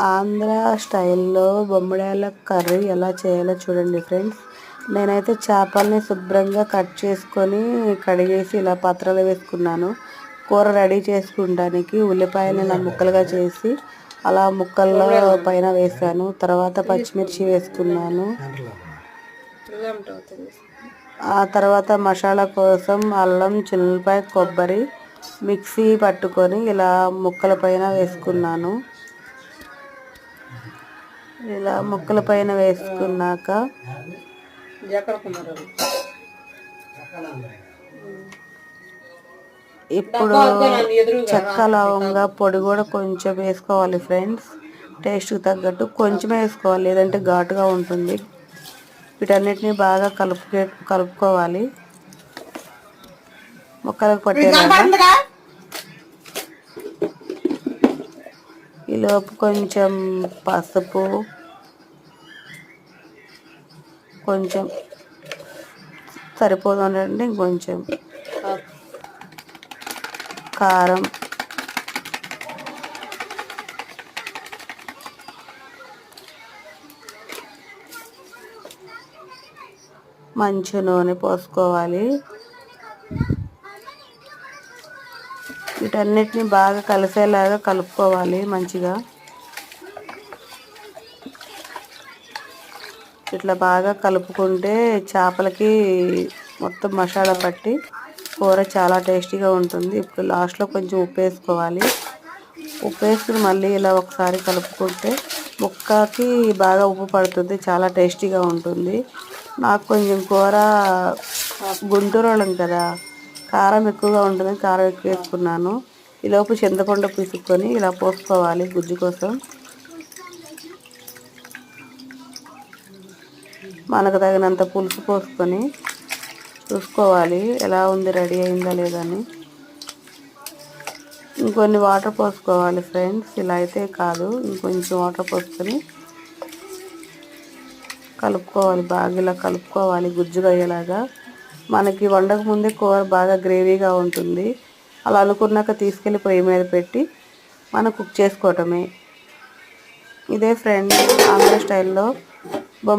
ఆంధ్ర స్టైల్లో బొమ్మడాల కర్రీ ఎలా చేయాలో చూడండి ఫ్రెండ్స్. నేనైతే చేపల్ని శుభ్రంగా కట్ చేసుకొని కడిగేసి ఇలా పాత్రలో వేసుకున్నాను. కూర రెడీ చేసుకుంటానికి ఉల్లిపాయలు ఇలా ముక్కలుగా చేసి అలా ముక్కల్లో పైన వేసాను. తర్వాత పచ్చిమిర్చి వేసుకున్నాను. ఆ తర్వాత మసాలా కోసం అల్లం, చిల్లిపాయ, కొబ్బరి మిక్సీ పట్టుకొని ఇలా ముక్కల పైన వేసుకున్నాను. ఇలా ముక్కల పైన వేసుకున్నాక ఇప్పుడు చెక్క లవంగా పొడి కూడా కొంచెం వేసుకోవాలి ఫ్రెండ్స్. టేస్ట్కి తగ్గట్టు కొంచెం వేసుకోవాలి, లేదంటే ఘాటుగా ఉంటుంది. వీటన్నిటిని బాగా కలుపుకోవాలి ముక్కలకు పట్టేలాగా. ఈలోపు కొంచెం పసుపు, కొంచెం సరిపోతుందండి, ఇంకొంచెం కారం, మంచి నూనె పోసుకోవాలి. వీటన్నిటిని బాగా కలిసేలాగా కలుపుకోవాలి మంచిగా. ఇట్లా బాగా కలుపుకుంటే చేపలకి మొత్తం మసాలా పట్టి కూర చాలా టేస్టీగా ఉంటుంది. ఇప్పుడు లాస్ట్లో కొంచెం ఉప్పు వేసుకోవాలి. ఉప్పు వేసుకుని మళ్ళీ ఇలా ఒకసారి కలుపుకుంటే ముక్కకి బాగా ఉప్పు పడుతుంది, చాలా టేస్టీగా ఉంటుంది. నాకు కొంచెం కూర గుంటూరు వాళ్ళం కదా, కారం ఎక్కువగా ఉంటుంది, కారం ఎక్కువ వేసుకున్నాను. ఈలోపు చింతపండు పిసుక్కొని ఇలా పోసుకోవాలి గుజ్జు కోసం. మనకు తగినంత పులుసు పోసుకొని చూసుకోవాలి ఎలా ఉంది, రెడీ అయిందా లేదని. ఇంకొన్ని వాటర్ పోసుకోవాలి ఫ్రెండ్స్, ఇలా అయితే కాదు, ఇంకొంచెం వాటర్ పోసుకొని కలుపుకోవాలి. బాగా ఇలా కలుపుకోవాలి గుజ్జుగా అయ్యేలాగా. మనకి వండక ముందే కూర బాగా గ్రేవీగా ఉంటుంది. అలా అనుకున్నాక తీసుకెళ్ళి పొయ్యి మీద పెట్టి మనం కుక్ చేసుకోవటమే. ఇదే ఫ్రెండ్స్ ఆంధ్ర స్టైల్లో బొమ్మ